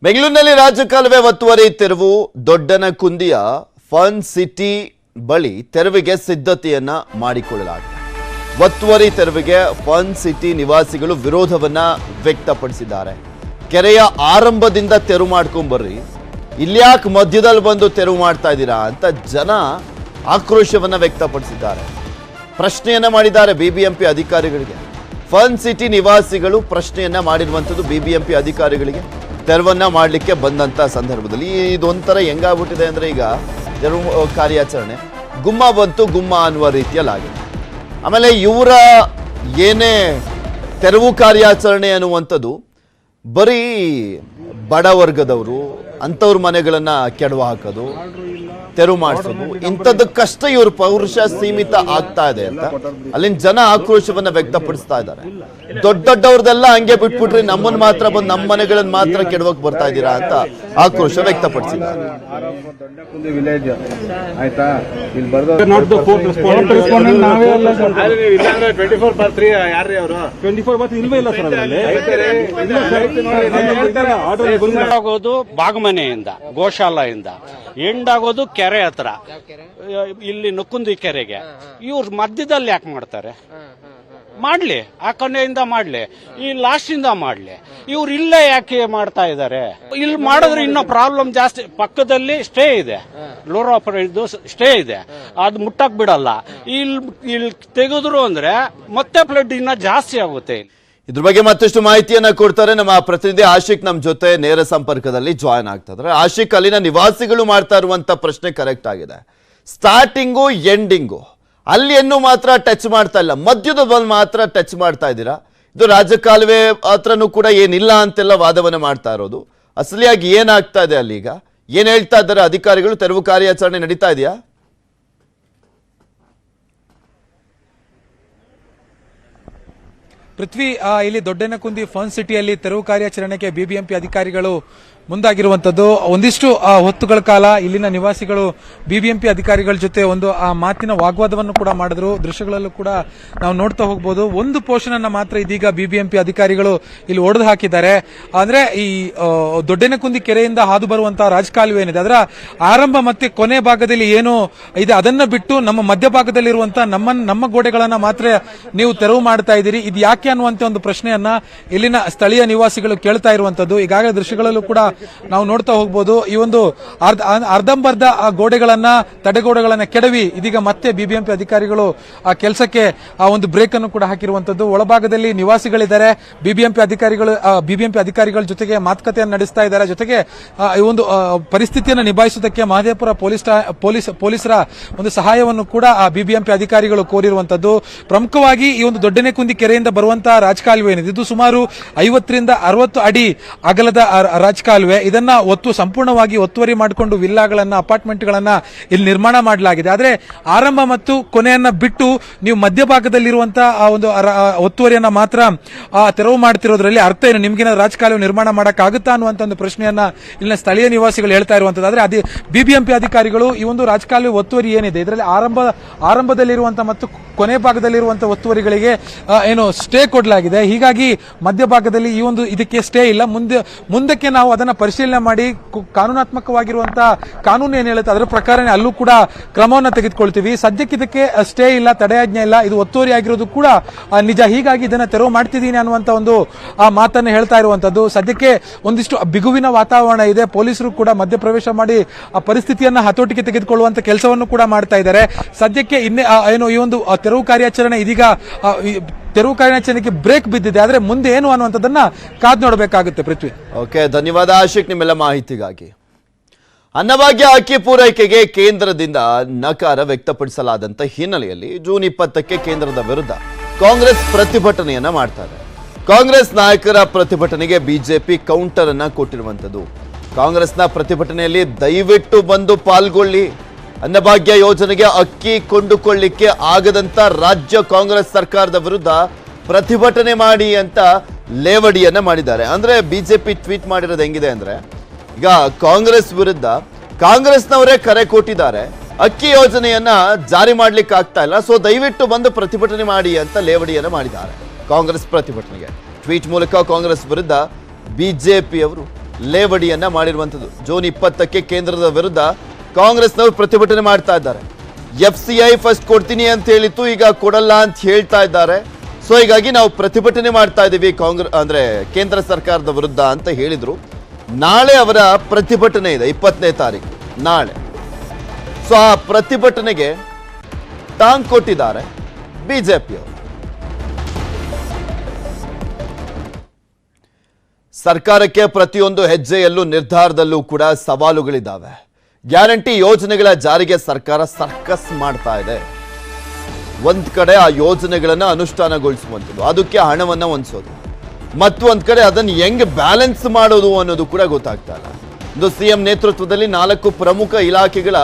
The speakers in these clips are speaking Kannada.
ಬೆಂಗಳೂರಿನಲ್ಲಿ ರಾಜಕಾಲುವೆ ಒತ್ತುವರಿ ತೆರವು ದೊಡ್ಡನಕುಂದಿಯ ಫನ್ ಸಿಟಿ ಬಳಿ ತೆರವಿಗೆ ಸಿದ್ಧತೆಯನ್ನ ಮಾಡಿಕೊಳ್ಳಲಾಗಿದೆ. ಒತ್ತುವರಿ ತೆರವಿಗೆ ಫನ್ ಸಿಟಿ ನಿವಾಸಿಗಳು ವಿರೋಧವನ್ನ ವ್ಯಕ್ತಪಡಿಸಿದ್ದಾರೆ. ಕೆರೆಯ ಆರಂಭದಿಂದ ತೆರವು ಮಾಡ್ಕೊಂಡು ಬರ್ರಿ, ಇಲ್ಯಾಕೆ ಮಧ್ಯದಲ್ಲಿ ಬಂದು ತೆರವು ಮಾಡ್ತಾ ಇದ್ದೀರಾ ಅಂತ ಜನ ಆಕ್ರೋಶವನ್ನ ವ್ಯಕ್ತಪಡಿಸಿದ್ದಾರೆ. ಪ್ರಶ್ನೆಯನ್ನ ಮಾಡಿದ್ದಾರೆ ಬಿಬಿಎಂಪಿ ಅಧಿಕಾರಿಗಳಿಗೆ. ಫನ್ ಸಿಟಿ ನಿವಾಸಿಗಳು ಪ್ರಶ್ನೆಯನ್ನ ಮಾಡಿರುವಂಥದ್ದು ಬಿಬಿಎಂಪಿ ಅಧಿಕಾರಿಗಳಿಗೆ. ತೆರವನ್ನ ಮಾಡಲಿಕ್ಕೆ ಬಂದಂತ ಸಂದರ್ಭದಲ್ಲಿ ಇದೊಂಥರ ಹೆಂಗಾಗ್ಬಿಟ್ಟಿದೆ ಅಂದ್ರೆ ಈಗ ತೆರವು ಕಾರ್ಯಾಚರಣೆ ಗುಮ್ಮ ಬಂತು ಗುಮ್ಮ ಅನ್ನುವ ರೀತಿಯಲ್ಲಿ ಆಗಿದೆ. ಆಮೇಲೆ ಇವರ ಏನೇ ತೆರವು ಕಾರ್ಯಾಚರಣೆ ಅನ್ನುವಂಥದ್ದು ಬರೀ ಬಡ ವರ್ಗದವರು ಅಂಥವ್ರ ಮನೆಗಳನ್ನ ಕೆಡವು ಹಾಕೋದು, ತೆರವು ಮಾಡಿಸೋದು, ಇಂಥದ್ದಕ್ಕಷ್ಟ ಇವ್ರ ಪೌರುಷ ಸೀಮಿತ ಆಗ್ತಾ ಇದೆ ಅಂತ ಅಲ್ಲಿನ ಜನ ಆಕ್ರೋಶವನ್ನ ವ್ಯಕ್ತಪಡಿಸ್ತಾ ಇದ್ದಾರೆ. ದೊಡ್ಡವ್ರದೆಲ್ಲ ಹಂಗೆ ಬಿಟ್ಬಿಟ್ರಿ, ನಮ್ಮನ್ನ ಮಾತ್ರ ಬಂದು ನಮ್ಮ ಮನೆಗಳನ್ನ ಮಾತ್ರ ಕೆಡವಕ್ ಬರ್ತಾ ಇದ್ದೀರಾ ಅಂತ ಆಕ್ರೋಶ ವ್ಯಕ್ತಪಡಿಸಿದ್ದಾರೆ. ಆಗೋದು ಬಾಗಮನೆಯಿಂದ ಗೋಶಾಲೆಯಿಂದ ಎಂಡಾಗೋದು ಕೆರೆ ಹತ್ರ, ಇಲ್ಲಿ ನಕುಂದಿ ಕೆರೆಗೆ. ಇವ್ರ ಮಧ್ಯದಲ್ಲಿ ಯಾಕೆ ಮಾಡ್ತಾರೆ? ಮಾಡ್ಲಿ, ಆ ಕೊನೆಯಿಂದ ಮಾಡ್ಲಿ, ಈ ಲಾಸ್ಟ್ ಇಂದ ಮಾಡ್ಲಿ. ಇವ್ರು ಇಲ್ಲೇ ಯಾಕೆ ಮಾಡ್ತಾ ಇದ್ದಾರೆ? ಇಲ್ಲಿ ಮಾಡಿದ್ರೆ ಇನ್ನೂ ಪ್ರಾಬ್ಲಮ್ ಜಾಸ್ತಿ. ಪಕ್ಕದಲ್ಲಿ ಸ್ಟೇ ಇದೆ, ಲೋರ್ ಆಪರೇಟ್ ಸ್ಟೇ ಇದೆ, ಅದು ಮುಟ್ಟಕ್ ಬಿಡಲ್ಲ. ಇಲ್ಲಿ ತೆಗೆದ್ರು ಅಂದ್ರೆ ಮತ್ತೆ ಫ್ಲಡ್ ಇನ್ನ ಜಾಸ್ತಿ ಆಗುತ್ತೆ. ಇದ್ರ ಬಗ್ಗೆ ಮತ್ತಷ್ಟು ಮಾಹಿತಿಯನ್ನ ಕೊಡ್ತಾರೆ ನಮ್ಮ ಪ್ರತಿನಿಧಿ ಆಶಿಕ್. ನಮ್ಮ ಜೊತೆ ನೇರ ಸಂಪರ್ಕದಲ್ಲಿ ಜಾಯ್ನ್ ಆಗ್ತಾ ಇದ್ದಾರೆ. ಆಶಿಕ್, ಅಲ್ಲಿನ ನಿವಾಸಿಗಳು ಮಾಡ್ತಾ ಇರುವಂತ ಪ್ರಶ್ನೆ ಕರೆಕ್ಟ್ ಆಗಿದೆ. ಸ್ಟಾರ್ಟಿಂಗು ಎಂಡಿಂಗು ಅಲ್ಲಿ ಇನ್ನೂ ಮಾತ್ರ ಟಚ್ ಮಾಡ್ತಾ ಇಲ್ಲ, ಮಧ್ಯದ ಬಂದು ಮಾತ್ರ ಟಚ್ ಮಾಡ್ತಾ ಇದ್ದೀರಾ. ಇದು ರಾಜಕಾಲುವೆ ಹತ್ರನೂ ಕೂಡ ಏನಿಲ್ಲ ಅಂತೆಲ್ಲ ವಾದವನ್ನ ಮಾಡ್ತಾ ಇರೋದು. ಅಸಲಿಯಾಗಿ ಏನಾಗ್ತಾ ಇದೆ ಅಲ್ಲಿ? ಈಗ ಏನ್ ಹೇಳ್ತಾ ಇದ್ದಾರೆ ಅಧಿಕಾರಿಗಳು? ತೆರವು ಕಾರ್ಯಾಚರಣೆ ನಡೀತಾ ಇದೆಯಾ? ಪೃಥ್ವಿ, ಇಲ್ಲಿ ದೊಡ್ಡನಕುಂದಿ ಫನ್ ಸಿಟಿಯಲ್ಲಿ ತೆರವು ಕಾರ್ಯಾಚರಣೆಗೆ ಬಿಬಿಎಂಪಿ ಅಧಿಕಾರಿಗಳು ಮುಂದಾಗಿರುವಂತದ್ದು. ಒಂದಿಷ್ಟು ಹೊತ್ತುಗಳ ಕಾಲ ಇಲ್ಲಿನ ನಿವಾಸಿಗಳು ಬಿಬಿಎಂಪಿ ಅಧಿಕಾರಿಗಳ ಜೊತೆ ಒಂದು ಮಾತಿನ ವಾಗ್ವಾದವನ್ನು ಕೂಡ ಮಾಡಿದ್ರು. ದೃಶ್ಯಗಳಲ್ಲೂ ಕೂಡ ನಾವು ನೋಡ್ತಾ ಹೋಗಬಹುದು. ಒಂದು ಪೋರ್ಷನ್ ಅನ್ನ ಮಾತ್ರ ಇದೀಗ ಬಿಬಿಎಂಪಿ ಅಧಿಕಾರಿಗಳು ಇಲ್ಲಿ ಒಡೆದು ಹಾಕಿದ್ದಾರೆ. ಅಂದ್ರೆ ಈ ದೊಡ್ಡನಕುಂದಿ ಕೆರೆಯಿಂದ ಹಾದು ಬರುವಂತಹ ರಾಜಕಾಲುವೆ ಏನಿದೆ ಅದರ ಆರಂಭ ಮತ್ತೆ ಕೊನೆ ಭಾಗದಲ್ಲಿ ಏನು ಇದೆ ಅದನ್ನ ಬಿಟ್ಟು ನಮ್ಮ ಮಧ್ಯಭಾಗದಲ್ಲಿರುವಂತಹ ನಮ್ಮ ಗೋಡೆಗಳನ್ನ ಮಾತ್ರ ನೀವು ತೆರವು ಮಾಡ್ತಾ ಇದ್ದೀರಿ. ಇದು ಯಾಕೆ ಅನ್ನುವಂತ ಒಂದು ಪ್ರಶ್ನೆಯನ್ನ ಇಲ್ಲಿನ ಸ್ಥಳೀಯ ನಿವಾಸಿಗಳು ಕೇಳ್ತಾ ಇರುವಂತದ್ದು. ಈಗಾಗಲೇ ದೃಶ್ಯಗಳಲ್ಲೂ ಕೂಡ ನಾವು ನೋಡ್ತಾ ಹೋಗಬಹುದು. ಈ ಒಂದು ಅರ್ಧಂಬರ್ಧ ಗೋಡೆಗಳನ್ನ, ತಡೆಗೋಡೆಗಳನ್ನ ಕೆಡವಿ ಇದೀಗ ಮತ್ತೆ ಬಿಬಿಎಂಪಿ ಅಧಿಕಾರಿಗಳು ಆ ಕೆಲಸಕ್ಕೆ ಒಂದು ಬ್ರೇಕ್ ಅನ್ನು ಕೂಡ ಹಾಕಿರುವಂತದ್ದು. ಒಳಭಾಗದಲ್ಲಿ ನಿವಾಸಿಗಳಿದ್ದಾರೆ. ಬಿಬಿಎಂಪಿ ಅಧಿಕಾರಿಗಳ ಜೊತೆಗೆ ಮಾತುಕತೆಯನ್ನು ನಡೆಸ್ತಾ ಇದ್ದಾರೆ. ಜೊತೆಗೆ ಈ ಒಂದು ಪರಿಸ್ಥಿತಿಯನ್ನು ನಿಭಾಯಿಸುವುದಕ್ಕೆ ಮಹದೇವಪುರ ಪೊಲೀಸರ ಒಂದು ಸಹಾಯವನ್ನು ಕೂಡ ಬಿಬಿಎಂಪಿ ಅಧಿಕಾರಿಗಳು ಕೋರಿರುವಂತದ್ದು. ಪ್ರಮುಖವಾಗಿ ಈ ಒಂದು ದೊಡ್ಡನಕುಂದಿ ಕೆರೆಯಿಂದ ಬರುವಂತಹ ರಾಜಕಾಲುವೆ ಏನಿದೆ ಇದು ಸುಮಾರು 50 ರಿಂದ 60 ಅಡಿ ಅಗಲದ ರಾಜಕಾಲುವೆ. ಇದನ್ನ ಸಂಪೂರ್ಣವಾಗಿ ಒತ್ತುವರಿ ಮಾಡಿಕೊಂಡು ವಿಲ್ಲಾಗಳನ್ನ, ಅಪಾರ್ಟ್ಮೆಂಟ್ಗಳನ್ನ ಇಲ್ಲಿ ನಿರ್ಮಾಣ ಮಾಡಲಾಗಿದೆ. ಆದ್ರೆ ಆರಂಭ ಮತ್ತು ಕೊನೆಯನ್ನ ಬಿಟ್ಟು ನೀವು ಮಧ್ಯಭಾಗದಲ್ಲಿರುವಂತಹ ಆ ಒಂದು ಒತ್ತುವರಿಯನ್ನ ಮಾತ್ರ ತೆರವು ಮಾಡ್ತಿರೋದ್ರಲ್ಲಿ ಅರ್ಥ ಏನು? ನಿಮ್ಗೇನ ರಾಜಕಾಲುವೆ ನಿರ್ಮಾಣ ಮಾಡಕ್ಕಾಗುತ್ತಾ ಅನ್ನುವಂತ ಒಂದು ಪ್ರಶ್ನೆಯನ್ನ ಇಲ್ಲಿನ ಸ್ಥಳೀಯ ನಿವಾಸಿಗಳು ಹೇಳ್ತಾ ಇರುವಂತದ್ದು. ಆದ್ರೆ ಅದೇ ಬಿಬಿಎಂಪಿ ಅಧಿಕಾರಿಗಳು ಈ ಒಂದು ರಾಜಕಾಲುವೆ ಒತ್ತುವರಿ ಏನಿದೆ ಇದರಲ್ಲಿ ಆರಂಭದಲ್ಲಿರುವಂತಹ ಮತ್ತು ಕೊನೆ ಭಾಗದಲ್ಲಿರುವಂತಹ ಒತ್ತುವರಿಗಳಿಗೆ ಏನು ಸ್ಟೇ ಕೊಡಲಾಗಿದೆ. ಹೀಗಾಗಿ ಮಧ್ಯಭಾಗದಲ್ಲಿ ಈ ಒಂದು ಇದಕ್ಕೆ ಸ್ಟೇ ಇಲ್ಲ. ಮುಂದಕ್ಕೆ ನಾವು ಅದನ್ನ ಪರಿಶೀಲನೆ ಮಾಡಿ ಕಾನೂನಾತ್ಮಕವಾಗಿರುವಂತಹ ಕಾನೂನು ಏನ್ ಹೇಳುತ್ತೆ ಅದರ ಪ್ರಕಾರನೇ ಅಲ್ಲೂ ಕೂಡ ಕ್ರಮವನ್ನು ತೆಗೆದುಕೊಳ್ತೀವಿ. ಸದ್ಯಕ್ಕೆ ಇದಕ್ಕೆ ಸ್ಟೇ ಇಲ್ಲ, ತಡೆಯಾಜ್ಞೆ ಇಲ್ಲ, ಇದು ಒತ್ತುವರಿ ಆಗಿರೋದು ಕೂಡ ನಿಜ. ಹೀಗಾಗಿ ಇದನ್ನ ತೆರವು ಮಾಡ್ತಿದ್ದೀನಿ ಅನ್ನುವಂತ ಒಂದು ಮಾತನ್ನು ಹೇಳ್ತಾ ಇರುವಂತದ್ದು. ಸದ್ಯಕ್ಕೆ ಒಂದಿಷ್ಟು ಬಿಗುವಿನ ವಾತಾವರಣ ಇದೆ. ಪೊಲೀಸರು ಕೂಡ ಮಧ್ಯಪ್ರವೇಶ ಮಾಡಿ ಆ ಪರಿಸ್ಥಿತಿಯನ್ನ ಹತೋಟಿಗೆ ತೆಗೆದುಕೊಳ್ಳುವಂತ ಕೆಲಸವನ್ನು ಕೂಡ ಮಾಡ್ತಾ ಇದ್ದಾರೆ. ಸದ್ಯಕ್ಕೆ ಏನು ಈ ಒಂದು ತೆರವು ಕಾರ್ಯಾಚರಣೆ ಇದೀಗ ತೆರವು ಕಾರ್ಯಾಚರಣೆಗೆ ಬ್ರೇಕ್ ಬಿದ್ದಿದೆ. ಆದ್ರೆ ಮುಂದೆ ಏನು ಅನ್ನುವಂಥದ್ದನ್ನ ಕಾದು ನೋಡಬೇಕಾಗುತ್ತೆ. ಪೃಥ್ವಿ, ಓಕೆ, ಧನ್ಯವಾದ ಆಶಿಕ್ ನಿಮ್ಮೆಲ್ಲ ಮಾಹಿತಿಗಾಗಿ. ಅನ್ನಭಾಗ್ಯ ಅಕ್ಕಿ ಪೂರೈಕೆಗೆ ಕೇಂದ್ರದಿಂದ ನಕಾರ ವ್ಯಕ್ತಪಡಿಸಲಾದಂತ ಹಿನ್ನೆಲೆಯಲ್ಲಿ ಜೂನ್ 20ಕ್ಕೆ ಕೇಂದ್ರದ ವಿರುದ್ಧ ಕಾಂಗ್ರೆಸ್ ಪ್ರತಿಭಟನೆಯನ್ನ ಮಾಡ್ತಾರೆ. ಕಾಂಗ್ರೆಸ್ ನಾಯಕರ ಪ್ರತಿಭಟನೆಗೆ ಬಿಜೆಪಿ ಕೌಂಟರ್ ಅನ್ನ ಕೊಟ್ಟಿರುವಂತದ್ದು. ಕಾಂಗ್ರೆಸ್ನ ಪ್ರತಿಭಟನೆಯಲ್ಲಿ ದಯವಿಟ್ಟು ಬಂದು ಪಾಲ್ಗೊಳ್ಳಿ, ಅನ್ನಭಾಗ್ಯ ಯೋಜನೆಗೆ ಅಕ್ಕಿ ಕೊಂಡುಕೊಳ್ಳಿಕ್ಕೆ ಆಗದಂತ ರಾಜ್ಯ ಕಾಂಗ್ರೆಸ್ ಸರ್ಕಾರದ ವಿರುದ್ಧ ಪ್ರತಿಭಟನೆ ಮಾಡಿ ಅಂತ ಲೇವಡಿಯನ್ನ ಮಾಡಿದ್ದಾರೆ. ಅಂದ್ರೆ ಬಿಜೆಪಿ ಟ್ವೀಟ್ ಮಾಡಿರೋದು ಹೆಂಗಿದೆ ಅಂದ್ರೆ, ಈಗ ಕಾಂಗ್ರೆಸ್ ವಿರುದ್ಧ ಕಾಂಗ್ರೆಸ್ನವರೇ ಕರೆ ಕೊಟ್ಟಿದ್ದಾರೆ, ಅಕ್ಕಿ ಯೋಜನೆಯನ್ನ ಜಾರಿ ಮಾಡ್ಲಿಕ್ಕೆ ಆಗ್ತಾ ಇಲ್ಲ, ಸೊ ದಯವಿಟ್ಟು ಬಂದು ಪ್ರತಿಭಟನೆ ಮಾಡಿ ಅಂತ ಲೇವಡಿಯನ್ನ ಮಾಡಿದ್ದಾರೆ. ಕಾಂಗ್ರೆಸ್ ಪ್ರತಿಭಟನೆಗೆ ಟ್ವೀಟ್ ಮೂಲಕ ಕಾಂಗ್ರೆಸ್ ವಿರುದ್ಧ ಬಿಜೆಪಿಯವರು ಲೇವಡಿಯನ್ನ ಮಾಡಿರುವಂಥದ್ದು. ಜೂನ್ 20ಕ್ಕೆ ಕೇಂದ್ರದ ವಿರುದ್ಧ ಕಾಂಗ್ರೆಸ್ನವರು ಪ್ರತಿಭಟನೆ ಮಾಡ್ತಾ ಇದ್ದಾರೆ. FCI ಫಸ್ಟ್ ಕೊಡ್ತೀನಿ ಅಂತ ಹೇಳಿತ್ತು, ಈಗ ಕೊಡಲ್ಲ ಅಂತ ಹೇಳ್ತಾ ಇದ್ದಾರೆ. ಸೊ ಹೀಗಾಗಿ ನಾವು ಪ್ರತಿಭಟನೆ ಮಾಡ್ತಾ ಇದ್ದೀವಿ ಅಂದ್ರೆ ಕೇಂದ್ರ ಸರ್ಕಾರದ ವಿರುದ್ಧ ಅಂತ ಹೇಳಿದ್ರು. ನಾಳೆ ಅವರ ಪ್ರತಿಭಟನೆ ಇದೆ, 20ನೇ ತಾರೀಕು ನಾಳೆ. ಸೊ ಆ ಪ್ರತಿಭಟನೆಗೆ ಟಾಂಗ್ ಕೊಟ್ಟಿದ್ದಾರೆ ಬಿಜೆಪಿಯವರು. ಸರ್ಕಾರಕ್ಕೆ ಪ್ರತಿಯೊಂದು ಹೆಜ್ಜೆಯಲ್ಲೂ ನಿರ್ಧಾರದಲ್ಲೂ ಕೂಡ ಸವಾಲುಗಳಿದ್ದಾವೆ. ಗ್ಯಾರಂಟಿ ಯೋಜನೆಗಳ ಜಾರಿಗೆ ಸರ್ಕಾರ ಸರ್ಕಸ್ ಮಾಡ್ತಾ ಇದೆ. ಒಂದ್ ಕಡೆ ಆ ಯೋಜನೆಗಳನ್ನ ಅನುಷ್ಠಾನಗೊಳಿಸುವಂಥದ್ದು, ಅದಕ್ಕೆ ಹಣವನ್ನ ಹೊಂದಿಸೋದು, ಮತ್ತೊಂದ್ ಕಡೆ ಅದನ್ನು ಹೆಂಗ್ ಬ್ಯಾಲೆನ್ಸ್ ಮಾಡೋದು ಅನ್ನೋದು ಕೂಡ ಗೊತ್ತಾಗ್ತಾ ಇಲ್ಲ. ಇದು ಸಿಎಂ ನೇತೃತ್ವದಲ್ಲಿ 4 ಪ್ರಮುಖ ಇಲಾಖೆಗಳ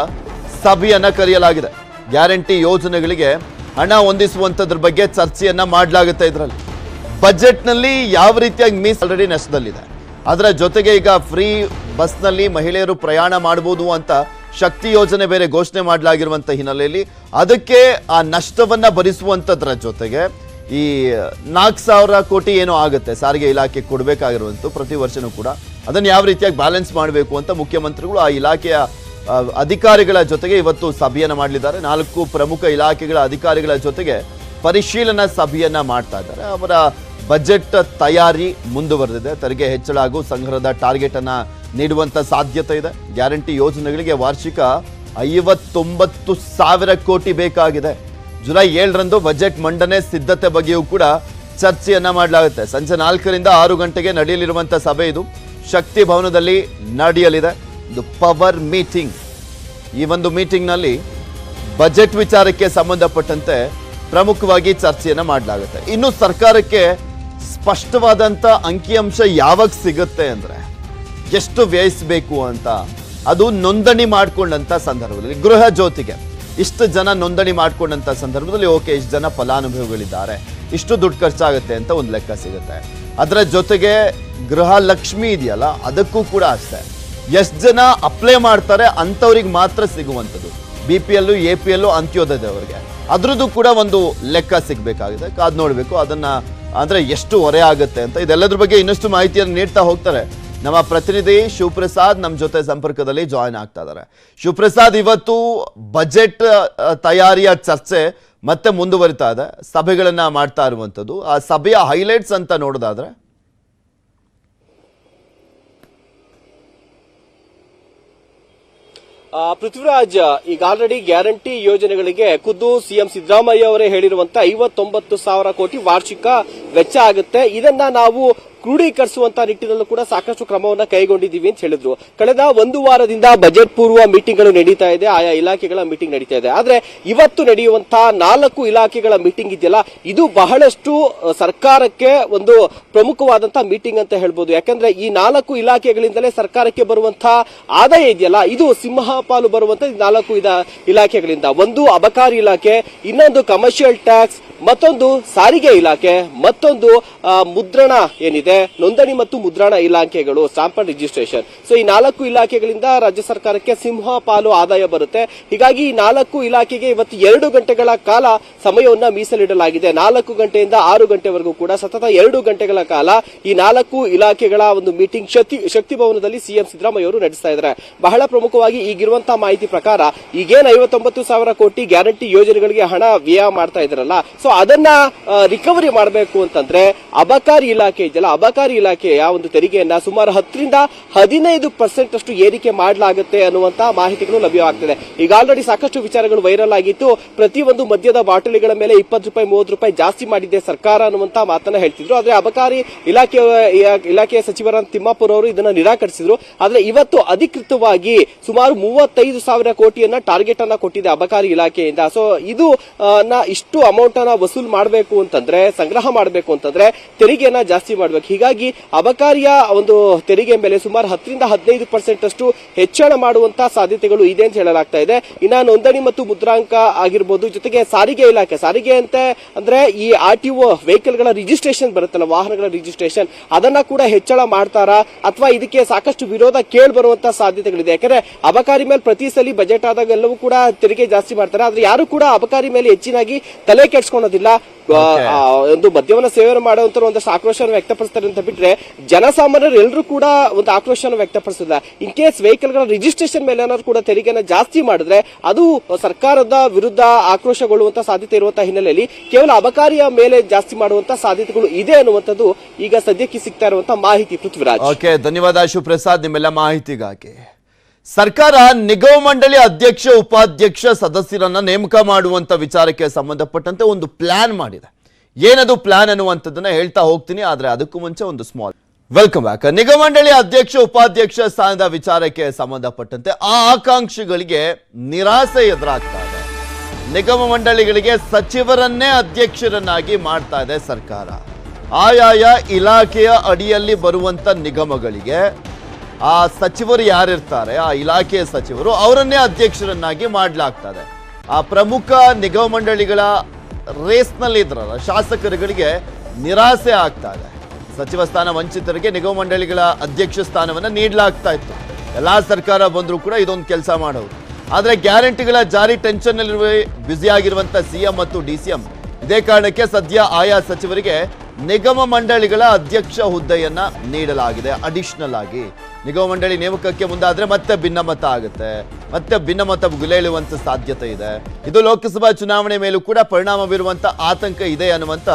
ಸಭೆಯನ್ನ ಕರೆಯಲಾಗಿದೆ. ಗ್ಯಾರಂಟಿ ಯೋಜನೆಗಳಿಗೆ ಹಣ ಹೊಂದಿಸುವಂತದ್ರ ಬಗ್ಗೆ ಚರ್ಚೆಯನ್ನ ಮಾಡಲಾಗುತ್ತೆ. ಇದರಲ್ಲಿ ಬಜೆಟ್ನಲ್ಲಿ ಯಾವ ರೀತಿಯಾಗಿ ಆಲ್ರೆಡಿ ನಷ್ಟದಲ್ಲಿದೆ. ಅದರ ಜೊತೆಗೆ ಈಗ ಫ್ರೀ ಬಸ್ನಲ್ಲಿ ಮಹಿಳೆಯರು ಪ್ರಯಾಣ ಮಾಡಬಹುದು ಅಂತ ಶಕ್ತಿ ಯೋಜನೆ ಬೇರೆ ಘೋಷಣೆ ಮಾಡಲಾಗಿರುವಂತ ಹಿನ್ನೆಲೆಯಲ್ಲಿ ಅದಕ್ಕೆ ಆ ನಷ್ಟವನ್ನ ಭರಿಸುವಂತದ್ರ ಜೊತೆಗೆ ಈ 4,000 ಕೋಟಿ ಏನೋ ಆಗುತ್ತೆ ಸಾರಿಗೆ ಇಲಾಖೆ ಕೊಡಬೇಕಾಗಿರುವಂತ ಪ್ರತಿ ವರ್ಷನೂ ಕೂಡ ಅದನ್ನು ಯಾವ ರೀತಿಯಾಗಿ ಬ್ಯಾಲೆನ್ಸ್ ಮಾಡಬೇಕು ಅಂತ ಮುಖ್ಯಮಂತ್ರಿಗಳು ಆ ಇಲಾಖೆಯ ಅಧಿಕಾರಿಗಳ ಜೊತೆಗೆ ಇವತ್ತು ಸಭೆಯನ್ನ ಮಾಡಲಿದ್ದಾರೆ. 4 ಪ್ರಮುಖ ಇಲಾಖೆಗಳ ಅಧಿಕಾರಿಗಳ ಜೊತೆಗೆ ಪರಿಶೀಲನಾ ಸಭೆಯನ್ನ ಮಾಡ್ತಾ ಇದ್ದಾರೆ. ಅವರ ಬಜೆಟ್ ತಯಾರಿ ಮುಂದುವರೆದಿದೆ. ತೆರಿಗೆ ಹೆಚ್ಚಳ ಹಾಗೂ ಸಂಗ್ರಹದ ಟಾರ್ಗೆಟ್ ಅನ್ನ ನೀಡುವಂತ ಸಾಧ್ಯತೆ ಇದೆ. ಗ್ಯಾರಂಟಿ ಯೋಜನೆಗಳಿಗೆ ವಾರ್ಷಿಕ 59,000 ಕೋಟಿ ಬೇಕಾಗಿದೆ. ಜುಲೈ 7ರಂದು ಬಜೆಟ್ ಮಂಡನೆ ಸಿದ್ಧತೆ ಬಗ್ಗೆಯೂ ಕೂಡ ಚರ್ಚೆಯನ್ನ ಮಾಡಲಾಗುತ್ತೆ. ಸಂಜೆ 4ರಿಂದ 6 ಗಂಟೆಗೆ ನಡೆಯಲಿರುವಂತ ಸಭೆ ಇದು ಶಕ್ತಿ ಭವನದಲ್ಲಿ ನಡೆಯಲಿದೆ. ಇದು ಪವರ್ ಮೀಟಿಂಗ್. ಈ ಒಂದು ಮೀಟಿಂಗ್ನಲ್ಲಿ ಬಜೆಟ್ ವಿಚಾರಕ್ಕೆ ಸಂಬಂಧಪಟ್ಟಂತೆ ಪ್ರಮುಖವಾಗಿ ಚರ್ಚೆಯನ್ನ ಮಾಡಲಾಗುತ್ತೆ. ಇನ್ನು ಸರ್ಕಾರಕ್ಕೆ ಸ್ಪಷ್ಟವಾದಂತ ಅಂಕಿಅಂಶ ಯಾವಾಗ ಸಿಗುತ್ತೆ ಅಂದ್ರೆ ಎಷ್ಟು ವ್ಯಯಿಸಬೇಕು ಅಂತ, ಅದು ನೋಂದಣಿ ಮಾಡಿಕೊಂಡಂತ ಸಂದರ್ಭದಲ್ಲಿ ಗೃಹ ಜ್ಯೋತಿಗೆ ಇಷ್ಟು ಜನ ನೋಂದಣಿ ಮಾಡಿಕೊಂಡಂತ ಸಂದರ್ಭದಲ್ಲಿ ಓಕೆ ಇಷ್ಟು ಜನ ಫಲಾನುಭವಿಗಳಿದ್ದಾರೆ, ಇಷ್ಟು ದುಡ್ಡು ಖರ್ಚಾಗುತ್ತೆ ಅಂತ ಒಂದು ಲೆಕ್ಕ ಸಿಗುತ್ತೆ. ಅದರ ಜೊತೆಗೆ ಗೃಹ ಲಕ್ಷ್ಮಿ ಇದೆಯಲ್ಲ ಅದಕ್ಕೂ ಕೂಡ ಅಷ್ಟೇ, ಎಷ್ಟು ಜನ ಅಪ್ಲೈ ಮಾಡ್ತಾರೆ ಅಂಥವ್ರಿಗೆ ಮಾತ್ರ ಸಿಗುವಂಥದ್ದು. BPL, APL, ಅಂತ್ಯೋದಯದವರಿಗೆ ಅದ್ರದ್ದು ಕೂಡ ಒಂದು ಲೆಕ್ಕ ಸಿಗಬೇಕಾಗಿದೆ. ಕಾದ್ ನೋಡಬೇಕು ಅದನ್ನ, ಅಂದ್ರೆ ಎಷ್ಟು ಹೊರೆ ಆಗುತ್ತೆ ಅಂತ. ಇದೆಲ್ಲದ್ರ ಬಗ್ಗೆ ಇನ್ನಷ್ಟು ಮಾಹಿತಿಯನ್ನು ನೀಡ್ತಾ ಹೋಗ್ತಾರೆ ನಮ್ಮ ಪ್ರತಿನಿಧಿ ಶಿವಪ್ರಸಾದ್. ನಮ್ಮ ಜೊತೆ ಸಂಪರ್ಕದಲ್ಲಿ ಜಾಯಿನ್ ಆಗ್ತಾ ಇದ್ದಾರೆ. ಶಿವಪ್ರಸಾದ್, ಇವತ್ತು ಬಜೆಟ್ ತಯಾರಿಯ ಚರ್ಚೆ ಮತ್ತೆ ಮುಂದುವರಿತಾ ಇದೆ, ಸಭೆಗಳನ್ನ ಮಾಡ್ತಾ ಇರುವಂತದ್ದು. ಆ ಸಭೆಯ ಹೈಲೈಟ್ಸ್ ಅಂತ ನೋಡೋದಾದ್ರೆ ಪೃಥ್ವಿರಾಜ್, ಈಗ ಆಲ್ರೆಡಿ ಗ್ಯಾರಂಟಿ ಯೋಜನೆಗಳಿಗೆ ಖುದ್ದು ಸಿಎಂ ಸಿದ್ದರಾಮಯ್ಯ ಅವರೇ ಹೇಳಿರುವಂತ 59,000 ಕೋಟಿ ವಾರ್ಷಿಕ ವೆಚ್ಚ ಆಗುತ್ತೆ. ಇದನ್ನ ನಾವು ಕ್ರೋಢೀಕರಿಸುವಂತ ನಿಟ್ಟಿನಲ್ಲೂ ಕೂಡ ಸಾಕಷ್ಟು ಕ್ರಮವನ್ನ ಕೈಗೊಂಡಿದ್ದೀವಿ ಅಂತ ಹೇಳಿದ್ರು. ಕಳೆದ 1 ವಾರದಿಂದ ಬಜೆಟ್ ಪೂರ್ವ ಮೀಟಿಂಗ್ಗಳು ನಡೀತಾ ಇದೆ, ಆಯಾ ಇಲಾಖೆಗಳ ಮೀಟಿಂಗ್ ನಡೀತಾ ಇದೆ. ಆದ್ರೆ ಇವತ್ತು ನಡೆಯುವಂತಹ 4 ಇಲಾಖೆಗಳ ಮೀಟಿಂಗ್ ಇದೆಯಲ್ಲ, ಇದು ಬಹಳಷ್ಟು ಸರ್ಕಾರಕ್ಕೆ ಒಂದು ಪ್ರಮುಖವಾದಂತಹ ಮೀಟಿಂಗ್ ಅಂತ ಹೇಳ್ಬೋದು. ಯಾಕಂದ್ರೆ ಈ 4 ಇಲಾಖೆಗಳಿಂದಲೇ ಸರ್ಕಾರಕ್ಕೆ ಬರುವಂತಹ ಆದಾಯ ಇದೆಯಲ್ಲ, ಇದು ಸಿಂಹಪಾಲು ಬರುವಂತ 4 ಇಲಾಖೆಗಳಿಂದ. ಒಂದು ಅಬಕಾರಿ ಇಲಾಖೆ, ಇನ್ನೊಂದು ಕಮರ್ಷಿಯಲ್ ಟ್ಯಾಕ್ಸ್, ಮತ್ತೊಂದು ಸಾರಿಗೆ ಇಲಾಖೆ, ಮತ್ತೊಂದು ಮುದ್ರಣ ಏನಿದೆ ನೋಂದಣಿ ಮತ್ತು ಮುದ್ರಣ ಇಲಾಖೆಗಳು, ಸ್ಟಾಂಪ್ ಅಂಡ್ ರಿಜಿಸ್ಟ್ರೇಷನ್. ಸೊ ಈ 4 ಇಲಾಖೆಗಳಿಂದ ರಾಜ್ಯ ಸರ್ಕಾರಕ್ಕೆ ಸಿಂಹಪಾಲು ಆದಾಯ ಬರುತ್ತೆ. ಹೀಗಾಗಿ ಈ 4 ಇಲಾಖೆಗೆ ಇವತ್ತು 2 ಗಂಟೆಗಳ ಕಾಲ ಸಮಯವನ್ನ ಮೀಸಲಿಡಲಾಗಿದೆ. 4 ಗಂಟೆಯಿಂದ 6 ಗಂಟೆವರೆಗೂ ಕೂಡ ಸತತ 2 ಗಂಟೆಗಳ ಕಾಲ ಈ 4 ಇಲಾಖೆಗಳ ಒಂದು ಮೀಟಿಂಗ್ ಶಕ್ತಿ ಭವನದಲ್ಲಿ ಸಿಎಂ ಸಿದ್ದರಾಮಯ್ಯ ಅವರು ನಡೆಸ್ತಾ ಇದ್ದಾರೆ. ಬಹಳ ಪ್ರಮುಖವಾಗಿ ಈಗಿರುವಂತಹ ಮಾಹಿತಿ ಪ್ರಕಾರ ಈಗೇನು 59,000 ಕೋಟಿ ಗ್ಯಾರಂಟಿ ಯೋಜನೆಗಳಿಗೆ ಹಣ ವ್ಯಯ ಮಾಡ್ತಾ ಇದ್ದಾರಲ್ಲ, ಸೊ ಅದನ್ನ ರಿಕವರಿ ಮಾಡಬೇಕು ಅಂತಂದ್ರೆ ಅಬಕಾರಿ ಇಲಾಖೆ ಇದೆಯಲ್ಲ, ಅಬಕಾರಿ ಇಲಾಖೆಯ ಒಂದು ತೆರಿಗೆಯನ್ನ ಸುಮಾರು 10ರಿಂದ 15% ಅಷ್ಟು ಏರಿಕೆ ಮಾಡಲಾಗುತ್ತೆ ಅನ್ನುವಂತ ಮಾಹಿತಿಗಳು ಲಭ್ಯವಾಗ್ತದೆ. ಈಗ ಆಲ್ರೆಡಿ ಸಾಕಷ್ಟು ವಿಚಾರಗಳು ವೈರಲ್ ಆಗಿತ್ತು. ಪ್ರತಿಯೊಂದು ಮದ್ಯದ ಬಾಟಲಿಗಳ ಮೇಲೆ 20 ರೂಪಾಯಿ 30 ರೂಪಾಯಿ ಜಾಸ್ತಿ ಮಾಡಿದೆ ಸರ್ಕಾರ ಅನ್ನುವಂತ ಮಾತನ್ನ ಹೇಳ್ತಿದ್ರು. ಆದ್ರೆ ಅಬಕಾರಿ ಇಲಾಖೆಯ ಸಚಿವರಾದ ತಿಮ್ಮಾಪುರ ಅವರು ಇದನ್ನ ನಿರಾಕರಿಸಿದ್ರು. ಆದ್ರೆ ಇವತ್ತು ಅಧಿಕೃತವಾಗಿ ಸುಮಾರು 35,000 ಕೋಟಿಯನ್ನ ಟಾರ್ಗೆಟ್ ಅನ್ನ ಕೊಟ್ಟಿದೆ ಅಬಕಾರಿ ಇಲಾಖೆಯಿಂದ. ಸೊ ಇದು ಇಷ್ಟು ಅಮೌಂಟ್ ಅನ್ನ ವಸೂಲ್ ಮಾಡಬೇಕು ಅಂತಂದ್ರೆ, ಸಂಗ್ರಹ ಮಾಡಬೇಕು ಅಂತಂದ್ರೆ ತೆರಿಗೆಯನ್ನ ಜಾಸ್ತಿ ಮಾಡಬೇಕು. ಹೀಗಾಗಿ ಅಬಕಾರಿಯ ಒಂದು ತೆರಿಗೆ ಮೇಲೆ ಸುಮಾರು 10ರಿಂದ 15% ಅಷ್ಟು ಹೆಚ್ಚಳ ಮಾಡುವಂತಹ ಸಾಧ್ಯತೆಗಳು ಇದೆ ಅಂತ ಹೇಳಲಾಗ್ತಾ ಇದೆ. ಇನ್ನ ನೋಂದಣಿ ಮತ್ತು ಮುದ್ರಾಂಕ ಆಗಿರ್ಬೋದು, ಜೊತೆಗೆ ಸಾರಿಗೆ ಇಲಾಖೆ, ಸಾರಿಗೆ ಅಂತ ಅಂದ್ರೆ ಈ RTO ವೆಹಿಕಲ್ ಗಳ ರಿಜಿಸ್ಟ್ರೇಷನ್ ಬರುತ್ತಲ್ಲ, ವಾಹನಗಳ ರಿಜಿಸ್ಟ್ರೇಷನ್, ಅದನ್ನ ಕೂಡ ಹೆಚ್ಚಳ ಮಾಡ್ತಾರಾ ಅಥವಾ ಇದಕ್ಕೆ ಸಾಕಷ್ಟು ವಿರೋಧ ಕೇಳಿ ಬರುವಂತಹ ಸಾಧ್ಯತೆಗಳಿದೆ. ಯಾಕಂದ್ರೆ ಅಬಕಾರಿ ಮೇಲೆ ಪ್ರತಿ ಸಲ ಬಜೆಟ್ ಆದಾಗ ಎಲ್ಲವೂ ಕೂಡ ತೆರಿಗೆ ಜಾಸ್ತಿ ಮಾಡ್ತಾರೆ. ಆದ್ರೆ ಯಾರು ಕೂಡ ಅಬಕಾರಿ ಮೇಲೆ ಹೆಚ್ಚಿನಾಗಿ ತಲೆ ಕೆಡಿಸ್ಕೊಂಡು ಕಾಣೋದಿಲ್ಲ. ಒಂದು ಮದ್ಯವನ್ನ ಸೇವನೆ ಮಾಡುವಂತ ಒಂದಷ್ಟು ಆಕ್ರೋಶವನ್ನು ವ್ಯಕ್ತಪಡಿಸ್ತಾರೆ ಅಂತ ಬಿಟ್ರೆ ಜನಸಾಮಾನ್ಯರು ಎಲ್ಲರೂ ಕೂಡ ಒಂದು ಆಕ್ರೋಶವನ್ನು ವ್ಯಕ್ತಪಡಿಸಿಲ್ಲ. ಇನ್ ಕೇಸ್ ವೆಹಿಕಲ್ ಗಳ ರಿಜಿಸ್ಟ್ರೇಷನ್ ಮೇಲೆ ಏನಾದ್ರು ಕೂಡ ತೆರಿಗೆನ ಜಾಸ್ತಿ ಮಾಡಿದ್ರೆ ಅದು ಸರ್ಕಾರದ ವಿರುದ್ಧ ಆಕ್ರೋಶಗೊಳ್ಳುವಂತ ಸಾಧ್ಯತೆ ಇರುವಂತಹ ಹಿನ್ನೆಲೆಯಲ್ಲಿ ಕೇವಲ ಅಬಕಾರಿಯ ಮೇಲೆ ಜಾಸ್ತಿ ಮಾಡುವಂತ ಸಾಧ್ಯತೆಗಳು ಇದೆ ಅನ್ನುವಂಥದ್ದು ಈಗ ಸದ್ಯಕ್ಕೆ ಸಿಗ್ತಾ ಇರುವಂತಹ ಮಾಹಿತಿ. ಪೃಥ್ವಿರಾಜ್, ಓಕೆ, ಧನ್ಯವಾದ ಶಿವಪ್ರಸಾದ್ ನಿಮ್ಮೆಲ್ಲ ಮಾಹಿತಿಗಾಗಿ. ಸರ್ಕಾರ ನಿಗಮ ಮಂಡಳಿ ಅಧ್ಯಕ್ಷ ಉಪಾಧ್ಯಕ್ಷ ಸದಸ್ಯರನ್ನ ನೇಮಕ ಮಾಡುವಂತ ವಿಚಾರಕ್ಕೆ ಸಂಬಂಧಪಟ್ಟಂತೆ ಒಂದು ಪ್ಲಾನ್ ಮಾಡಿದೆ. ಏನದು ಪ್ಲಾನ್ ಅನ್ನುವಂಥದ್ದನ್ನ ಹೇಳ್ತಾ ಹೋಗ್ತೀನಿ, ಆದ್ರೆ ಅದಕ್ಕೂ ಮುಂಚೆ ಒಂದು ಸ್ಮಾಲ್ ವೆಲ್ಕಮ್ ಬ್ಯಾಕ್. ನಿಗಮ ಮಂಡಳಿ ಅಧ್ಯಕ್ಷ ಉಪಾಧ್ಯಕ್ಷ ಸ್ಥಾನದ ವಿಚಾರಕ್ಕೆ ಸಂಬಂಧಪಟ್ಟಂತೆ ಆ ಆಕಾಂಕ್ಷಿಗಳಿಗೆ ನಿರಾಸೆ ಎದುರಾಗ್ತಾ ಇದೆ. ನಿಗಮ ಮಂಡಳಿಗಳಿಗೆ ಸಚಿವರನ್ನೇ ಅಧ್ಯಕ್ಷರನ್ನಾಗಿ ಮಾಡ್ತಾ ಇದೆ ಸರ್ಕಾರ. ಆಯಾಯ ಇಲಾಖೆಯ ಅಡಿಯಲ್ಲಿ ಬರುವಂತ ನಿಗಮಗಳಿಗೆ ಆ ಸಚಿವರು ಯಾರಿರ್ತಾರೆ, ಆ ಇಲಾಖೆಯ ಸಚಿವರು, ಅವರನ್ನೇ ಅಧ್ಯಕ್ಷರನ್ನಾಗಿ ಮಾಡಲಾಗ್ತದೆ. ಆ ಪ್ರಮುಖ ನಿಗಮ ಮಂಡಳಿಗಳ ರೇಸ್ನಲ್ಲಿ ಇದ್ರಲ್ಲ ಶಾಸಕರುಗಳಿಗೆ ನಿರಾಸೆ ಆಗ್ತಾ ಇದೆ. ಸಚಿವ ಸ್ಥಾನ ವಂಚಿತರಿಗೆ ನಿಗಮ ಮಂಡಳಿಗಳ ಅಧ್ಯಕ್ಷ ಸ್ಥಾನವನ್ನು ನೀಡಲಾಗ್ತಾ ಇತ್ತು. ಎಲ್ಲಾ ಸರ್ಕಾರ ಬಂದರೂ ಕೂಡ ಇದೊಂದು ಕೆಲಸ ಮಾಡೋರು. ಆದರೆ ಗ್ಯಾರಂಟಿಗಳ ಜಾರಿ ಟೆನ್ಷನ್ ನಲ್ಲಿ ಬ್ಯುಸಿ ಆಗಿರುವಂತ ಸಿಎಂ ಮತ್ತು ಡಿಸಿಎಂ ಇದೇ ಕಾರಣಕ್ಕೆ ಸದ್ಯ ಆಯಾ ಸಚಿವರಿಗೆ ನಿಗಮ ಮಂಡಳಿಗಳ ಅಧ್ಯಕ್ಷ ಹುದ್ದೆಯನ್ನ ನೀಡಲಾಗಿದೆ. ಅಡಿಷನಲ್ ಆಗಿ ನಿಗಮ ಮಂಡಳಿ ನೇಮಕಕ್ಕೆ ಮುಂದಾದ್ರೆ ಮತ್ತೆ ಭಿನ್ನಮತ ಆಗುತ್ತೆ, ಮತ್ತೆ ಭಿನ್ನಮತ ಗುಲೇಳುವಂತ ಸಾಧ್ಯತೆ ಇದೆ. ಇದು ಲೋಕಸಭಾ ಚುನಾವಣೆ ಮೇಲೂ ಕೂಡ ಪರಿಣಾಮ ಬೀರುವಂತ ಆತಂಕ ಇದೆ ಅನ್ನುವಂತ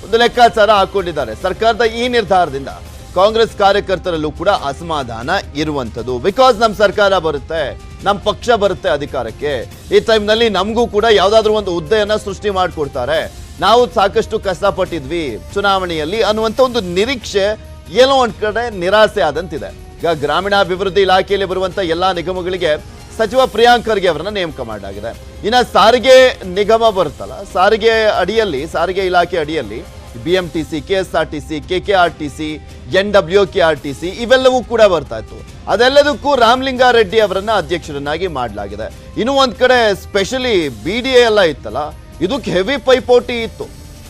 ಒಂದು ಲೆಕ್ಕಾಚಾರ ಹಾಕೊಂಡಿದ್ದಾರೆ. ಸರ್ಕಾರದ ಈ ನಿರ್ಧಾರದಿಂದ ಕಾಂಗ್ರೆಸ್ ಕಾರ್ಯಕರ್ತರಲ್ಲೂ ಕೂಡ ಅಸಮಾಧಾನ ಇರುವಂತದ್ದು. ಬಿಕಾಸ್ ನಮ್ಮ ಸರ್ಕಾರ ಬರುತ್ತೆ, ನಮ್ಮ ಪಕ್ಷ ಬರುತ್ತೆ ಅಧಿಕಾರಕ್ಕೆ, ಈ ಟೈಮ್ನಲ್ಲಿ ನಮಗೂ ಕೂಡ ಯಾವ್ದಾದ್ರು ಒಂದು ಹುದ್ದೆಯನ್ನ ಸೃಷ್ಟಿ ಮಾಡಿಕೊಡ್ತಾರೆ, ನಾವು ಸಾಕಷ್ಟು ಕಷ್ಟಪಟ್ಟಿದ್ವಿ ಚುನಾವಣೆಯಲ್ಲಿ ಅನ್ನುವಂಥ ಒಂದು ನಿರೀಕ್ಷೆ ಏನೋ ಒಂದ್ ಕಡೆ ನಿರಾಸೆ ಆದಂತಿದೆ. ಈಗ ಗ್ರಾಮೀಣಾಭಿವೃದ್ಧಿ ಇಲಾಖೆಯಲ್ಲಿ ಬರುವಂತ ಎಲ್ಲಾ ನಿಗಮಗಳಿಗೆ ಸಚಿವ ಪ್ರಿಯಾಂಕ್ ಖರ್ಗೆ ಅವರನ್ನ ನೇಮಕ ಮಾಡಲಾಗಿದೆ. ಇನ್ನ ಸಾರಿಗೆ ನಿಗಮ ಬರುತ್ತಲ್ಲ, ಸಾರಿಗೆ ಅಡಿಯಲ್ಲಿ, ಸಾರಿಗೆ ಇಲಾಖೆ ಅಡಿಯಲ್ಲಿ BMTC, KSRTC, KKRTC, NWKRTC ಇವೆಲ್ಲವೂ ಕೂಡ ಬರ್ತಾ ಇತ್ತು. ಅದೆಲ್ಲದಕ್ಕೂ ರಾಮಲಿಂಗಾರೆಡ್ಡಿ ಅವರನ್ನ ಅಧ್ಯಕ್ಷರನ್ನಾಗಿ ಮಾಡಲಾಗಿದೆ. ಇನ್ನು ಒಂದ್ ಕಡೆ ಸ್ಪೆಷಲಿ BDA ಎಲ್ಲ ಇತ್ತಲ್ಲ, ಇದಕ್ಕೆ ಹೆವಿ ಪೈಪೋಟಿ ಇತ್ತು.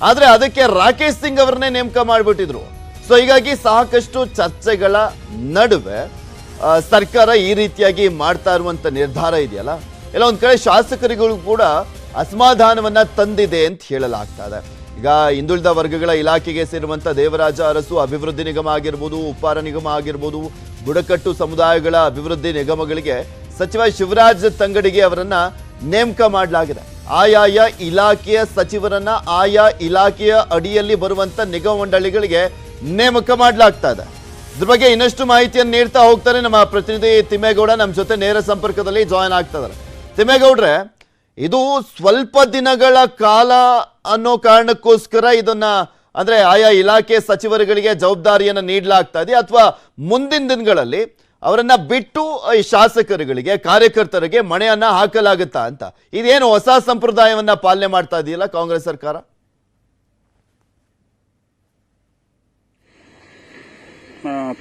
ಆದ್ರೆ ಅದಕ್ಕೆ ರಾಕೇಶ್ ಸಿಂಗ್ ಅವರನ್ನೇ ನೇಮಕ ಮಾಡಿಬಿಟ್ಟಿದ್ರು. ಸೊ ಹೀಗಾಗಿ ಸಾಕಷ್ಟು ಚರ್ಚೆಗಳ ನಡುವೆ ಸರ್ಕಾರ ಈ ರೀತಿಯಾಗಿ ಮಾಡ್ತಾ ಇರುವಂತ ನಿರ್ಧಾರ ಇದೆಯಲ್ಲ, ಎಲ್ಲ ಒಂದ್ ಕಡೆ ಶಾಸಕರಿಗೂ ಕೂಡ ಅಸಮಾಧಾನವನ್ನ ತಂದಿದೆ ಅಂತ ಹೇಳಲಾಗ್ತಾ ಇದೆ. ಈಗ ಹಿಂದುಳಿದ ವರ್ಗಗಳ ಇಲಾಖೆಗೆ ಸೇರುವಂತ ದೇವರಾಜ ಅರಸು ಅಭಿವೃದ್ಧಿ ನಿಗಮ ಆಗಿರ್ಬೋದು, ಉಪ್ಪಾರ ನಿಗಮ ಆಗಿರ್ಬೋದು, ಬುಡಕಟ್ಟು ಸಮುದಾಯಗಳ ಅಭಿವೃದ್ಧಿ ನಿಗಮಗಳಿಗೆ ಸಚಿವ ಶಿವರಾಜ್ ತಂಗಡಿಗೆ ಅವರನ್ನ ನೇಮಕ ಮಾಡಲಾಗಿದೆ. ಆಯಾಯ ಇಲಾಖೆಯ ಸಚಿವರನ್ನ ಆಯಾ ಇಲಾಖೆಯ ಅಡಿಯಲ್ಲಿ ಬರುವಂತ ನಿಗಮ ಮಂಡಳಿಗಳಿಗೆ ನೇಮಕ ಮಾಡಲಾಗ್ತಾ ಇದೆ. ಇದ್ರ ಬಗ್ಗೆ ಇನ್ನಷ್ಟು ಮಾಹಿತಿಯನ್ನು ನೀಡ್ತಾ ಹೋಗ್ತಾರೆ ನಮ್ಮ ಪ್ರತಿನಿಧಿ ತಿಮ್ಮೇಗೌಡ. ನಮ್ಮ ಜೊತೆ ನೇರ ಸಂಪರ್ಕದಲ್ಲಿ ಜಾಯಿನ್ ಆಗ್ತಾ ಇದ್ದಾರೆ. ತಿಮ್ಮೇಗೌಡ್ರೆ, ಇದು ಸ್ವಲ್ಪ ದಿನಗಳ ಕಾಲ ಅನ್ನೋ ಕಾರಣಕ್ಕೋಸ್ಕರ ಇದನ್ನ ಅಂದ್ರೆ ಆಯಾ ಇಲಾಖೆ ಸಚಿವರುಗಳಿಗೆ ಜವಾಬ್ದಾರಿಯನ್ನ ನೀಡಲಾಗ್ತಾ ಇದೆ, ಅಥವಾ ಮುಂದಿನ ದಿನಗಳಲ್ಲಿ ಅವರನ್ನ ಬಿಟ್ಟು ಈ ಶಾಸಕರುಗಳಿಗೆ ಕಾರ್ಯಕರ್ತರಿಗೆ ಮಣೆಯನ್ನ ಹಾಕಲಾಗುತ್ತಾ ಅಂತ? ಇದೇನು ಹೊಸ ಸಂಪ್ರದಾಯವನ್ನ ಪಾಲನೆ ಮಾಡ್ತಾ ಇದೆಯಲ್ಲ ಕಾಂಗ್ರೆಸ್ ಸರ್ಕಾರ?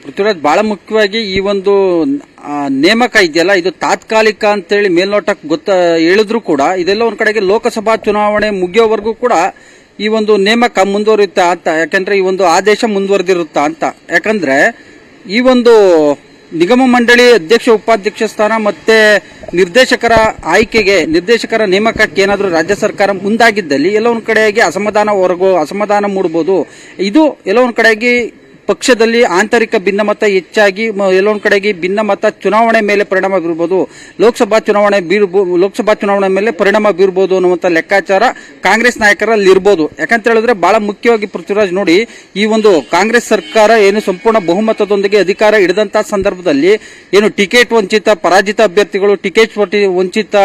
ಪೃಥ್ವಿರಾಜ್, ಬಹಳ ಮುಖ್ಯವಾಗಿ ಈ ಒಂದು ನೇಮಕ ಇದೆಯಲ್ಲ, ಇದು ತಾತ್ಕಾಲಿಕ ಅಂತೇಳಿ ಮೇಲ್ನೋಟಕ್ಕೆ ಹೇಳಿದ್ರು ಕೂಡ ಇದೆಲ್ಲ ಒಂದ್ ಕಡೆಗೆ ಲೋಕಸಭಾ ಚುನಾವಣೆ ಮುಗಿಯೋವರೆಗೂ ಕೂಡ ಈ ಒಂದು ನೇಮಕ ಮುಂದುವರಿಯುತ್ತಾ ಅಂತ. ಯಾಕಂದ್ರೆ ಈ ಒಂದು ಆದೇಶ ಮುಂದುವರೆದಿರುತ್ತಾ ಅಂತ. ಯಾಕಂದ್ರೆ ಈ ಒಂದು ನಿಗಮ ಮಂಡಳಿ ಅಧ್ಯಕ್ಷ ಉಪಾಧ್ಯಕ್ಷ ಸ್ಥಾನ ಮತ್ತೆ ನಿರ್ದೇಶಕರ ಆಯ್ಕೆಗೆ, ನಿರ್ದೇಶಕರ ನೇಮಕಕ್ಕೆ ಏನಾದರೂ ರಾಜ್ಯ ಸರ್ಕಾರ ಮುಂದಾಗಿದ್ದಲ್ಲಿ ಎಲ್ಲ ಒಂದ್ ಕಡೆಯಾಗಿ ಅಸಮಾಧಾನ ಮೂಡಬಹುದು. ಇದು ಎಲ್ಲ ಒಂದ್ ಕಡೆಯಾಗಿ ಪಕ್ಷದಲ್ಲಿ ಆಂತರಿಕ ಭಿನ್ನಮತ ಹೆಚ್ಚಾಗಿ ಎಲ್ಲೊಂದ್ ಕಡೆಗೆ ಭಿನ್ನಮತ ಚುನಾವಣೆ ಮೇಲೆ ಪರಿಣಾಮ ಬೀರಬಹುದು, ಲೋಕಸಭಾ ಚುನಾವಣೆ ಮೇಲೆ ಪರಿಣಾಮ ಬೀರಬಹುದು ಅನ್ನುವಂತ ಲೆಕ್ಕಾಚಾರ ಕಾಂಗ್ರೆಸ್ ನಾಯಕರಲ್ಲಿ ಇರಬಹುದು. ಯಾಕಂತ ಹೇಳಿದ್ರೆ ಬಹಳ ಮುಖ್ಯವಾಗಿ ಪೃಥ್ವಿರಾಜ್ ನೋಡಿ, ಈ ಒಂದು ಕಾಂಗ್ರೆಸ್ ಸರ್ಕಾರ ಏನು ಸಂಪೂರ್ಣ ಬಹುಮತದೊಂದಿಗೆ ಅಧಿಕಾರ ಹಿಡಿದಂತಹ ಸಂದರ್ಭದಲ್ಲಿ ಏನು ಟಿಕೆಟ್ ವಂಚಿತ ಪರಾಜಿತ ಅಭ್ಯರ್ಥಿಗಳು, ಟಿಕೆಟ್ ವಂಚಿತ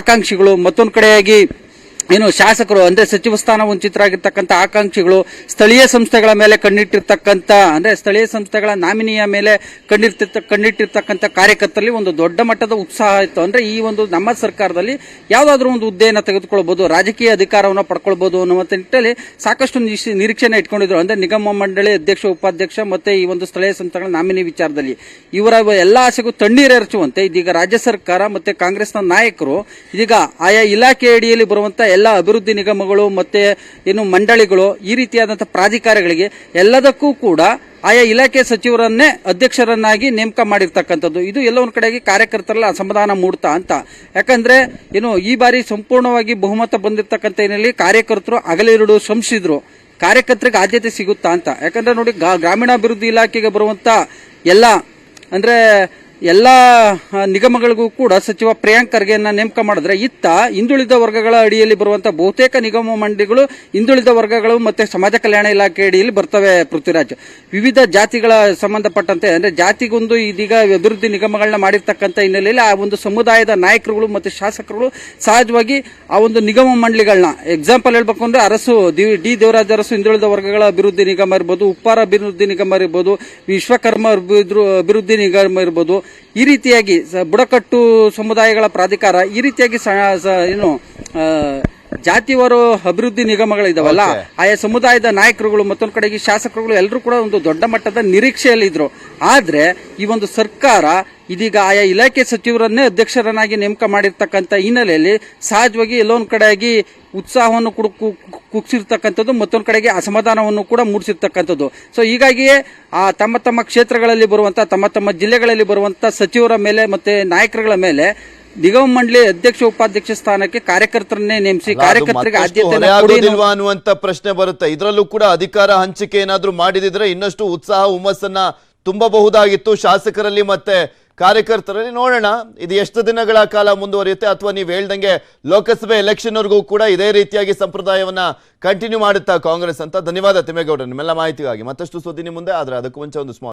ಆಕಾಂಕ್ಷಿಗಳು, ಮತ್ತೊಂದು ಕಡೆಯಾಗಿ ಏನು ಶಾಸಕರು ಅಂದ್ರೆ ಸಚಿವ ಸ್ಥಾನ ವಂಚಿತರಾಗಿರ್ತಕ್ಕಂಥ ಆಕಾಂಕ್ಷಿಗಳು, ಸ್ಥಳೀಯ ಸಂಸ್ಥೆಗಳ ಮೇಲೆ ಕಣ್ಣಿಟ್ಟಿರ್ತಕ್ಕಂಥ ಅಂದ್ರೆ ಸ್ಥಳೀಯ ಸಂಸ್ಥೆಗಳ ನಾಮಿನಿಯ ಮೇಲೆ ಕಣ್ಣಿಟ್ಟಿರ್ತಕ್ಕಂಥ ಕಾರ್ಯಕರ್ತರಲ್ಲಿ ಒಂದು ದೊಡ್ಡ ಮಟ್ಟದ ಉತ್ಸಾಹ ಇತ್ತು. ಅಂದ್ರೆ ಈ ಒಂದು ನಮ್ಮ ಸರ್ಕಾರದಲ್ಲಿ ಯಾವ್ದಾದ್ರು ಒಂದು ಹುದ್ದೆಯನ್ನು ತೆಗೆದುಕೊಳ್ಬಹುದು, ರಾಜಕೀಯ ಅಧಿಕಾರವನ್ನು ಪಡ್ಕೊಳ್ಬಹುದು ಅನ್ನುವಂತ ನಿಟ್ಟಿನಲ್ಲಿ ಸಾಕಷ್ಟು ನಿರೀಕ್ಷೆನ ಇಟ್ಕೊಂಡಿದ್ರು. ಅಂದ್ರೆ ನಿಗಮ ಮಂಡಳಿ ಅಧ್ಯಕ್ಷ ಉಪಾಧ್ಯಕ್ಷ ಮತ್ತೆ ಈ ಒಂದು ಸ್ಥಳೀಯ ಸಂಸ್ಥೆಗಳ ನಾಮಿನಿ ವಿಚಾರದಲ್ಲಿ ಇವರ ಎಲ್ಲ ಆಸೆಗೂ ತಣ್ಣೀರೆರಚುವಂತೆ ಇದೀಗ ರಾಜ್ಯ ಸರ್ಕಾರ ಮತ್ತೆ ಕಾಂಗ್ರೆಸ್ನ ನಾಯಕರು ಇದೀಗ ಆಯಾ ಇಲಾಖೆ ಅಡಿಯಲ್ಲಿ ಬರುವಂತ ಎಲ್ಲ ಅಭಿವೃದ್ಧಿ ನಿಗಮಗಳು ಮತ್ತೆ ಏನು ಮಂಡಳಿಗಳು, ಈ ರೀತಿಯಾದಂತಹ ಪ್ರಾಧಿಕಾರಗಳಿಗೆ ಎಲ್ಲದಕ್ಕೂ ಕೂಡ ಆಯಾ ಇಲಾಖೆ ಸಚಿವರನ್ನೇ ಅಧ್ಯಕ್ಷರನ್ನಾಗಿ ನೇಮಕ ಮಾಡಿರ್ತಕ್ಕಂಥದ್ದು. ಇದು ಎಲ್ಲ ಒಂದ್ ಕಡೆಗೆ ಕಾರ್ಯಕರ್ತರೆಲ್ಲ ಅಸಮಾಧಾನ ಮೂಡ್ತಾ ಅಂತ. ಯಾಕಂದ್ರೆ ಏನು ಈ ಬಾರಿ ಸಂಪೂರ್ಣವಾಗಿ ಬಹುಮತ ಬಂದಿರತಕ್ಕಂಥ ಏನಲ್ಲಿ ಕಾರ್ಯಕರ್ತರು ಹಗಲಿರುಳು ಶ್ರಮಿಸಿದ್ರು, ಕಾರ್ಯಕರ್ತರಿಗೆ ಆದ್ಯತೆ ಸಿಗುತ್ತಾ ಅಂತ. ಯಾಕಂದ್ರೆ ನೋಡಿ, ಗ್ರಾಮೀಣಾಭಿವೃದ್ಧಿ ಇಲಾಖೆಗೆ ಬರುವಂತ ಎಲ್ಲ ನಿಗಮಗಳಿಗೂ ಕೂಡ ಸಚಿವ ಪ್ರಿಯಾಂಕ್ ಖರ್ಗೆಯನ್ನ ನೇಮಕ ಮಾಡಿದ್ರೆ, ಇತ್ತ ಹಿಂದುಳಿದ ವರ್ಗಗಳ ಅಡಿಯಲ್ಲಿ ಬರುವಂತಹ ಬಹುತೇಕ ನಿಗಮ ಮಂಡಳಿಗಳು ಹಿಂದುಳಿದ ವರ್ಗಗಳು ಮತ್ತೆ ಸಮಾಜ ಕಲ್ಯಾಣ ಇಲಾಖೆ ಅಡಿಯಲ್ಲಿ ಬರ್ತವೆ ಪೃಥ್ವಿರಾಜ್. ವಿವಿಧ ಜಾತಿಗಳ ಸಂಬಂಧಪಟ್ಟಂತೆ ಅಂದ್ರೆ ಜಾತಿಗೊಂದು ಇದೀಗ ಅಭಿವೃದ್ಧಿ ನಿಗಮಗಳನ್ನ ಮಾಡಿರ್ತಕ್ಕಂಥ ಹಿನ್ನೆಲೆಯಲ್ಲಿ ಆ ಒಂದು ಸಮುದಾಯದ ನಾಯಕರುಗಳು ಮತ್ತೆ ಶಾಸಕರುಗಳು ಸಹಜವಾಗಿ ಆ ಒಂದು ನಿಗಮ ಮಂಡಳಿಗಳನ್ನ, ಎಕ್ಸಾಂಪಲ್ ಹೇಳ್ಬೇಕು ಅಂದ್ರೆ ಅರಸು ಡಿ ದೇವರಾಜ ಅರಸು ಹಿಂದುಳಿದ ವರ್ಗಗಳ ಅಭಿವೃದ್ಧಿ ನಿಗಮ ಇರ್ಬೋದು, ಉಪ್ಪಾರ ಅಭಿವೃದ್ಧಿ ನಿಗಮ ಇರ್ಬೋದು, ವಿಶ್ವಕರ್ಮ ಅಭಿವೃದ್ಧಿ ನಿಗಮ ಇರ್ಬೋದು, ಈ ರೀತಿಯಾಗಿ ಬುಡಕಟ್ಟು ಸಮುದಾಯಗಳ ಪ್ರಾಧಿಕಾರ, ಈ ರೀತಿಯಾಗಿ ಜಾತಿವಾರು ಅಭಿವೃದ್ಧಿ ನಿಗಮಗಳಿದಾವಲ್ಲ, ಆಯಾ ಸಮುದಾಯದ ನಾಯಕರುಗಳು ಮತ್ತೊಂದು ಕಡೆಗೆ ಶಾಸಕರುಗಳು ಎಲ್ಲರೂ ಕೂಡ ಒಂದು ದೊಡ್ಡ ಮಟ್ಟದ ನಿರೀಕ್ಷೆಯಲ್ಲಿ ಇದ್ರು. ಆದ್ರೆ ಈ ಒಂದು ಸರ್ಕಾರ ಇದೀಗ ಆಯಾ ಇಲಾಖೆ ಸಚಿವರನ್ನೇ ಅಧ್ಯಕ್ಷರನ್ನಾಗಿ ನೇಮಕ ಮಾಡಿರ್ತಕ್ಕಂಥ ಹಿನ್ನೆಲೆಯಲ್ಲಿ ಸಹಜವಾಗಿ ಎಲ್ಲೊಂದು ಕಡೆಯಾಗಿ ಉತ್ಸಾಹವನ್ನು ಕುಗ್ಸಿರ್ತಕ್ಕಂಥದ್ದು, ಮತ್ತೊಂದು ಕಡೆಗೆ ಅಸಮಾಧಾನವನ್ನು ಕೂಡ ಮೂಡಿಸಿರ್ತಕ್ಕಂಥದ್ದು. ಸೊ ಹೀಗಾಗಿಯೇ ತಮ್ಮ ತಮ್ಮ ಕ್ಷೇತ್ರಗಳಲ್ಲಿ ಬರುವಂತಹ ತಮ್ಮ ಜಿಲ್ಲೆಗಳಲ್ಲಿ ಬರುವಂತಹ ಸಚಿವರ ಮೇಲೆ ಮತ್ತೆ ನಾಯಕರುಗಳ ಮೇಲೆ ನಿಗಮ ಮಂಡಳಿ ಅಧ್ಯಕ್ಷ ಉಪಾಧ್ಯಕ್ಷ ಸ್ಥಾನಕ್ಕೆ ಕಾರ್ಯಕರ್ತರನ್ನೇ ನೇಮಿಸಿ ಕಾರ್ಯಕರ್ತರಿಗೆ ಆದ್ಯತೆ ಆಗೋದಿಲ್ವಾ ಅನ್ನುವಂತ ಪ್ರಶ್ನೆ ಬರುತ್ತೆ. ಇದರಲ್ಲೂ ಕೂಡ ಅಧಿಕಾರ ಹಂಚಿಕೆ ಏನಾದ್ರೂ ಮಾಡಿದಿದ್ರೆ ಇನ್ನಷ್ಟು ಉತ್ಸಾಹ ಹುಮ್ಮಸ್ಸನ್ನ ತುಂಬಬಹುದಾಗಿತ್ತು ಶಾಸಕರಲ್ಲಿ ಮತ್ತೆ ಕಾರ್ಯಕರ್ತರಲ್ಲಿ. ನೋಡೋಣ ಇದು ಎಷ್ಟು ದಿನಗಳ ಕಾಲ ಮುಂದುವರಿಯುತ್ತೆ, ಅಥವಾ ನೀವು ಹೇಳ್ದಂಗೆ ಲೋಕಸಭೆ ಎಲೆಕ್ಷನ್ವರೆಗೂ ಕೂಡ ಇದೇ ರೀತಿಯಾಗಿ ಸಂಪ್ರದಾಯವನ್ನ ಕಂಟಿನ್ಯೂ ಮಾಡುತ್ತಾ ಕಾಂಗ್ರೆಸ್ ಅಂತ. ಧನ್ಯವಾದ ತಿಮ್ಮೇಗೌಡ ನಿಮ್ಮೆಲ್ಲ ಮಾಹಿತಿಗಾಗಿ. ಮತ್ತಷ್ಟು ಸುದ್ದಿ ನಿಮ್ಮ ಮುಂದೆ, ಆದ್ರೆ ಅದಕ್ಕೂ ಮುಂಚೆ ಒಂದು ಸ್ಮಾಲ್